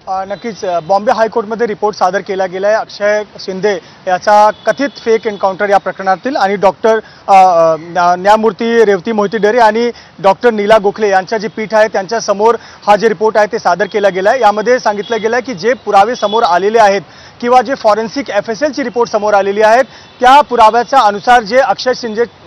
नक्कीच बॉम्बे हायकोर्टमध्ये रिपोर्ट सादर केला गेला आहे अक्षय शिंदे याचा कथित फेक एन्काउंटर या प्रकरणातील आणि डॉक्टर न्यायमूर्ती रेवती मोहिते डेरे आणि डॉक्टर नीला गोखले यांच्या जी पीठ आहे त्यांच्या समोर हा जे रिपोर्ट आहे ते सादर केला गेला आहे। यामध्ये सांगितलं गेलं आहे की जे पुरावे समोर आलेले आहेत किंवा जे फॉरेन्सिक FSL ची रिपोर्ट समोर आलेली आहेत त्या पुराव्याच्या अनुसार जे अक्षय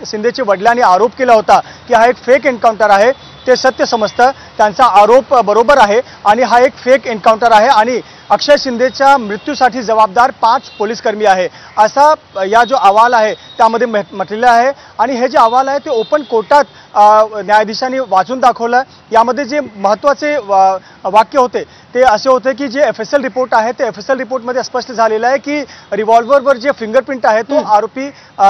शिंदेचे वडिलांनी आरोप केला होता की हा एक फेक एन्काउंटर आहे ते सत्य समजतं। त्यांचा आरोप बरोबर आहे आणि हा एक फेक एन्काउंटर आहे आणि अक्षय शिंदेच्या मृत्यूसाठी जबाबदार 5 पोलीसकर्मी आहे असा या जो अहवाल आहे त्यामध्ये म्हटलेलं आहे। आणि हे जे अहवाल आहे ते ओपन कोर्टात न्यायाधीशांनी वाचून दाखवलं। यामध्ये जे महत्त्वाचे वाक्य होते ते असे होते की जे FSL रिपोर्ट आहे ते FSL रिपोर्टमध्ये स्पष्ट झालेलं आहे की रिव्हॉल्व्हरवर जे फिंगरप्रिंट आहे तो आरोपी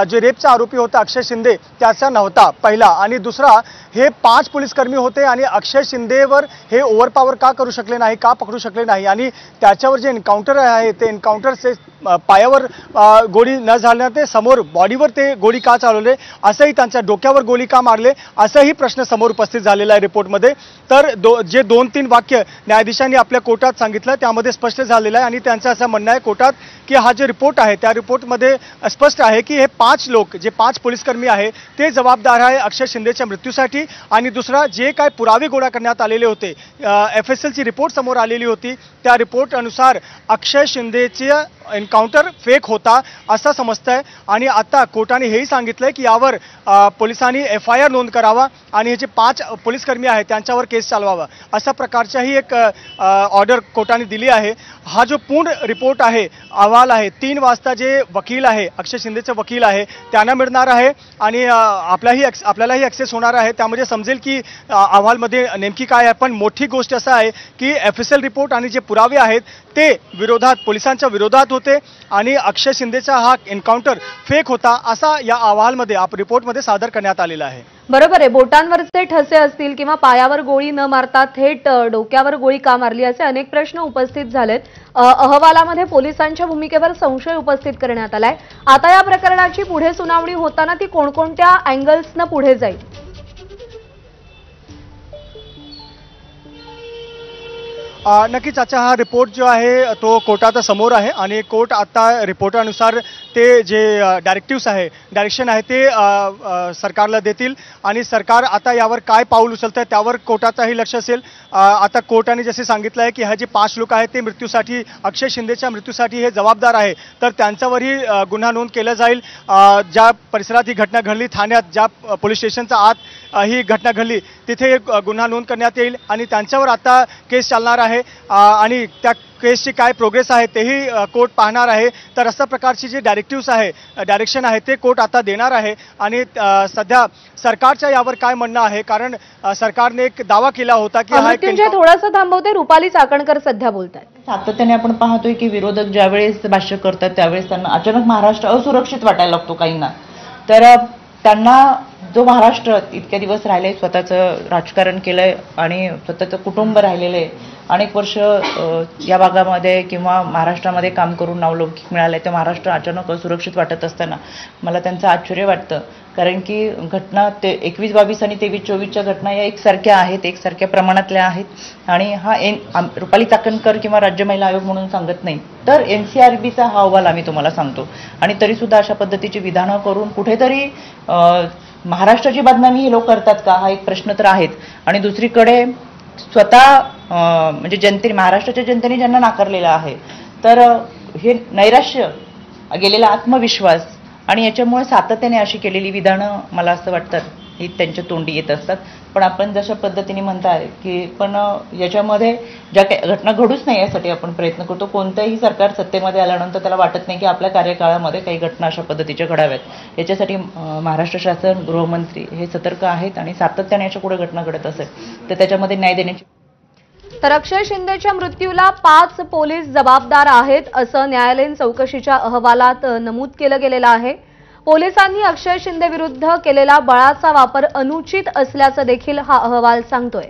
जे रेपचा आरोपी होता अक्षय शिंदे त्याचा नव्हता पहिला। आणि दुसरा हे 5 पोलीसकर्मी होते आणि अक्षय शिंदेवर हे ओव्हरपॉवर का करू शकले नाही का पकडू शकले नाही आणि त्याच्यावर जे एन्काउंटर आहे ते एन्काउंटरचे पायावर गोळी न झाल्याने ते समोर बॉडीवर ते गोळी का चालवले असंही त्यांच्या डोक्यावर गोळी का मारले असाही प्रश्न समोर उपस्थित झालेला आहे रिपोर्टमध्ये। तर जे 2-3 वाक्य न्यायाधीशांनी आपल्या कोर्टात सांगितलं त्यामध्ये स्पष्ट झालेलं आहे आणि त्यांचं असं म्हणणं आहे कोर्टात की हा जे रिपोर्ट आहे त्या रिपोर्टमध्ये स्पष्ट आहे की हे 5 लोक जे 5 पोलीसकर्मी आहे ते जबाबदार आहे अक्षय शिंदेच्या मृत्यूसाठी। आणि दुसरा जे काय पुरावे गोळा करण्यात आलेले होते FSL ची रिपोर्ट समोर आलेली होती त्या रिपोर्ट अनुसार अक्षय शिंदेचे एन्काउंटर फेक होता असं समजतंय। आणि आता कोर्टाने हेही सांगितलंय की यावर पोलिसांनी FIR नोंद करावा आणि हे जे 5 पोलीसकर्मी आहेत त्यांच्यावर केस चालवावा अशा प्रकारच्याही एक ऑर्डर कोर्टाने दिली आहे। हा जो पूर्ण रिपोर्ट आहे अहवाल आहे 3 वाजता जे वकील आहे अक्षय शिंदेचे वकील आहे त्यांना मिळणार आहे आणि आपल्यालाही ॲक्सेस होणार आहे त्यामध्ये समजेल की अहवालमध्ये नेमकी काय आहे। पण मोठी गोष्ट असं आहे की FSL रिपोर्ट आणि जे पुरावे आहेत ते विरोधात पोलिसांच्या विरोधात होते आणि अक्षय शिंदेचा हा एन्काउंटर फेक होता असा या अहवालमध्ये रिपोर्टमध्ये सादर करण्यात आलेला आहे। बरोबर आहे। बोटांवरचे ठसे असतील किंवा पायावर गोळी न मारता थेट डोक्यावर गोळी का मारली असे अनेक प्रश्न उपस्थित झालेत। अहवालामध्ये पोलिसांच्या भूमिकेवर संशय उपस्थित करण्यात आलाय। आता या प्रकरणाची पुढे सुनावणी होताना ती कोणकोणत्या अँगल्सने पुढे जाईल? नक्कीच आजचा हा रिपोर्ट जो आहे तो कोर्टात समोर आहे आणि कोर्ट आता रिपोर्टानुसार ते जे डायरेक्शन आहे ते सरकारला देतील आणि सरकार आता यावर काय पाऊल उचलतं त्यावर कोर्टाचाही लक्ष असेल। आता कोर्टाने जसे सांगितलं आहे की हा जे 5 लोक आहेत ते मृत्यूसाठी अक्षय शिंदेच्या मृत्यूसाठी हे जबाबदार आहे तर त्यांच्यावरही गुन्हा नोंद केला जाईल। ज्या परिसरात ही घटना घडली ठाण्यात ज्या पोलीस स्टेशनच्या आत ही घटना घडली तिथे गुन्हा नोंद करण्यात येईल आणि त्यांच्यावर आता केस चालणार आहे आणि त्या केसची काय प्रोग्रेस आहे तेही कोर्ट पाहणार आहे। तर अशा प्रकारची जी डायरेक्शन आहे ते कोर्ट आता देणार आहे आणि सध्या सरकारच्या यावर काय म्हणणं आहे कारण सरकारने एक दावा केला होता की हा थोडासा थांबवते रुपाली चाकणकर सध्या बोलतात। सातत्याने आपण पाहतोय की विरोधक ज्यावेळेस भाष्य करतात त्यावेळेस त्यांना अचानक महाराष्ट्र असुरक्षित वाटायला लागतो काहींना। तर त्यांना जो महाराष्ट्र इतक्या दिवस राहिलंय स्वतःचं राजकारण केलंय आणि स्वतःचं कुटुंब राहिलेलं आहे अनेक वर्ष या भागामध्ये किंवा महाराष्ट्रामध्ये काम करून नावलौकिक मिळालंय ते महाराष्ट्र अचानक असुरक्षित वाटत असताना मला त्यांचं आश्चर्य वाटतं कारण की घटना ते 21-22 आणि 23-24च्या घटना या एकसारख्या आहेत एकसारख्या प्रमाणातल्या आहेत आणि हा रुपाली चाकणकर किंवा राज्य महिला आयोग म्हणून सांगत नाही तर NCRBचा हा अहवाल आम्ही तुम्हाला सांगतो आणि तरी सुद्धा अशा पद्धतीची विधानं करून कुठेतरी महाराष्ट्राची बदनामी हे लोक करतात का हा एक प्रश्न तर आहेच। आणि दुसरीकडे स्वतः म्हणजे महाराष्ट्राच्या जनतेने ज्यांना नाकारलेलं आहे तर हे नैराश्य गेलेला आत्मविश्वास आणि याच्यामुळे सातत्याने अशी केलेली विधानं मला असं वाटतं ही त्यांच्या तोंडी येत असतात। पण आपण जशा पद्धतीने म्हणताय की पण याच्यामध्ये ज्या काही घटना घडूच नाही यासाठी आपण प्रयत्न करतो। कोणतंही सरकार सत्तेमध्ये आल्यानंतर त्याला वाटत नाही की आपल्या कार्यकाळामध्ये काही घटना अशा पद्धतीच्या घडाव्यात। याच्यासाठी महाराष्ट्र शासन गृहमंत्री हे सतर्क आहेत आणि सातत्याने याच्या पुढे घटना घडत असेल तर त्याच्यामध्ये न्याय देण्याची। तर अक्षय शिंदेच्या मृत्यूला 5 पोलीस जबाबदार आहेत असं न्यायालयीन चौकशीच्या अहवालात नमूद केलं गेलेलं आहे। पोलिसांनी अक्षय शिंदे विरुद्ध केलेला बळाचा वापर अनुचित असल्याचं देखील हा अहवाल सांगतोय।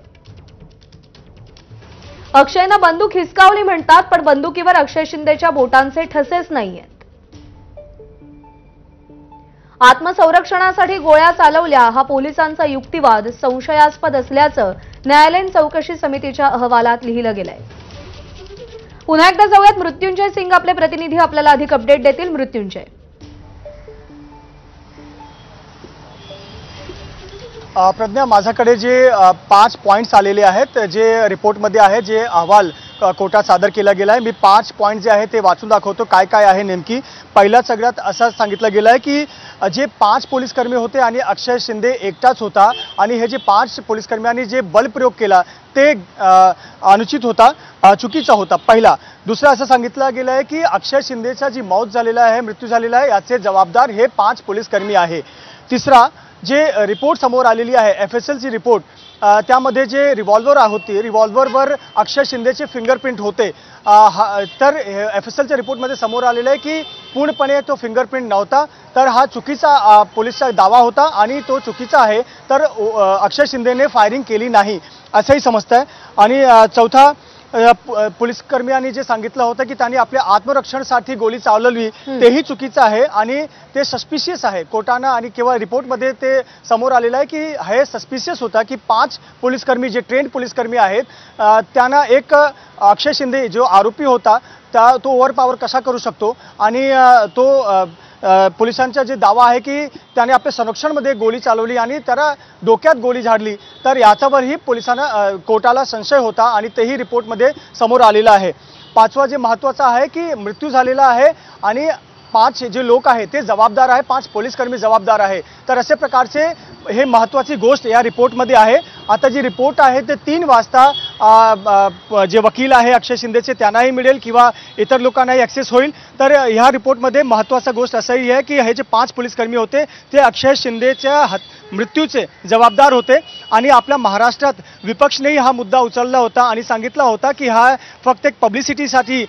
अक्षयनं बंदूक हिसकावली म्हणतात पण बंदुकीवर अक्षय शिंदेच्या बोटांचे ठसेच नाहीयेत। आत्मसंरक्षणासाठी गोळ्या चालवल्या हा पोलिसांचा युक्तिवाद संशयास्पद असल्याचं न्यायालयीन चौकशी समितीच्या अहवालात लिहिलं गेलंय। पुन्हा एकदा जाऊयात मृत्युंजय सिंग आपले प्रतिनिधी आपल्याला अधिक अपडेट देतील. मृत्युंजय. प्रज्ञा, माझ्याकडे जे 5 पॉईंट्स आलेले आहेत, जे रिपोर्टमध्ये आहे, जे अहवाल कोर्टात सादर केला गेला आहे. मी 5 पॉईंट जे आहे ते वाचून दाखवतो काय काय आहे नेमकी. पहिला सगळ्यात असं सांगितलं गेलं आहे की जे 5 पोलीसकर्मी होते आणि अक्षय शिंदे एकटाच होता आणि हे जे 5 पोलीसकर्म्यांनी जे बलप्रयोग केला ते अनुचित होता, चुकीचा होता. पहिला. दुसरा असं सांगितलं गेलं आहे की अक्षय शिंदेचा जी मौत झालेला आहे, मृत्यू झालेला आहे, याचे जबाबदार हे 5 पोलीसकर्मी आहे. तिसरा, जे रिपोर्ट समोर आलेली आहे FSLची रिपोर्ट, त्यामध्ये जे रिव्हॉल्वर होती, रिव्हॉल्वरवर अक्षय शिंदेचे फिंगरप्रिंट होते. तर FSLच्या रिपोर्टमध्ये समोर आलेलं आहे की पूर्णपणे तो फिंगरप्रिंट नव्हता. तर हा चुकीचा पोलिसचा दावा होता आणि तो चुकीचा आहे. तर अक्षय शिंदेने फायरिंग केली नाही असंही समजतंय. आणि चौथा, पोलीसकर्मियांनी जे सांगितलं होतं की त्यांनी आपल्या आत्मरक्षणासाठी गोळी चालवली, तेही चुकीचं आहे आणि ते सस्पिशियस आहे. कोर्टानं आणि किंवा रिपोर्टमध्ये ते समोर आलेलं आहे की हे सस्पिशियस होता की 5 पोलीसकर्मी जे ट्रेंड पोलीसकर्मी आहेत, त्यांना एक अक्षय शिंदे जो आरोपी होता तो ओव्हरपॉवर कसा करू शकतो आणि तो पोलिसांचा जे दावा आहे की त्याने आपल्या संरक्षणमध्ये गोळी चालवली आणि त्याला डोक्यात गोळी झाडली, तर याच्यावरही पोलिसांना कोर्टाला संशय होता आणि तेही रिपोर्टमध्ये समोर आलेलं आहे. पाचवा जे महत्त्वाचं आहे की मृत्यू झालेला आहे आणि 5 जे लोक आहेत ते जबाबदार आहे, 5 पोलीसकर्मी जबाबदार आहे. तर अशा प्रकारचे हे महत्त्वाची गोष्ट या रिपोर्टमध्ये आहे. आता जी रिपोर्ट आहे ते 3 वाजता जे वकील आहे अक्षय शिंदेचे त्यांनाही मिळेल किंवा इतर लोकांनाही ॲक्सेस होईल. तर ह्या रिपोर्टमध्ये महत्त्वाचा गोष्ट असंही आहे की हे जे 5 पोलीसकर्मी होते ते अक्षय शिंदेच्या मृत्यूचे जबाबदार होते आणि आपल्या महाराष्ट्रात विपक्षनेही हा मुद्दा उचलला होता आणि सांगितला होता की हा फक्त एक पब्लिसिटीसाठी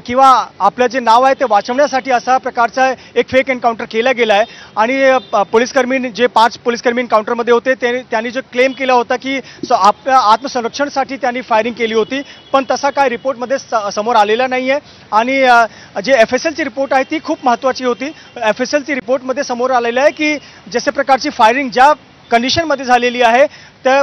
किंवा आपलं जे नाव आहे ते वाचवण्यासाठी असा प्रकारचा एक फेक एन्काउंटर केला गेला आहे. आणि पोलीसकर्मी जे 5 पोलीसकर्मी एन्काउंटरमध्ये होते त्यांनी जो क्लेम केला होता की आपल्या आत्मसंरक्षणासाठी त्यांनी फायरिंग केली होती, पण तसा काय रिपोर्टमध्ये समोर आलेला नाही आहे. आणि जे FSLची रिपोर्ट आहे ती खूप महत्त्वाची होती. FSLची रिपोर्टमध्ये समोर आलेलं आहे की जसे प्रकारची फायरिंग ज्या कंडिशनमध्ये झालेली आहे त्या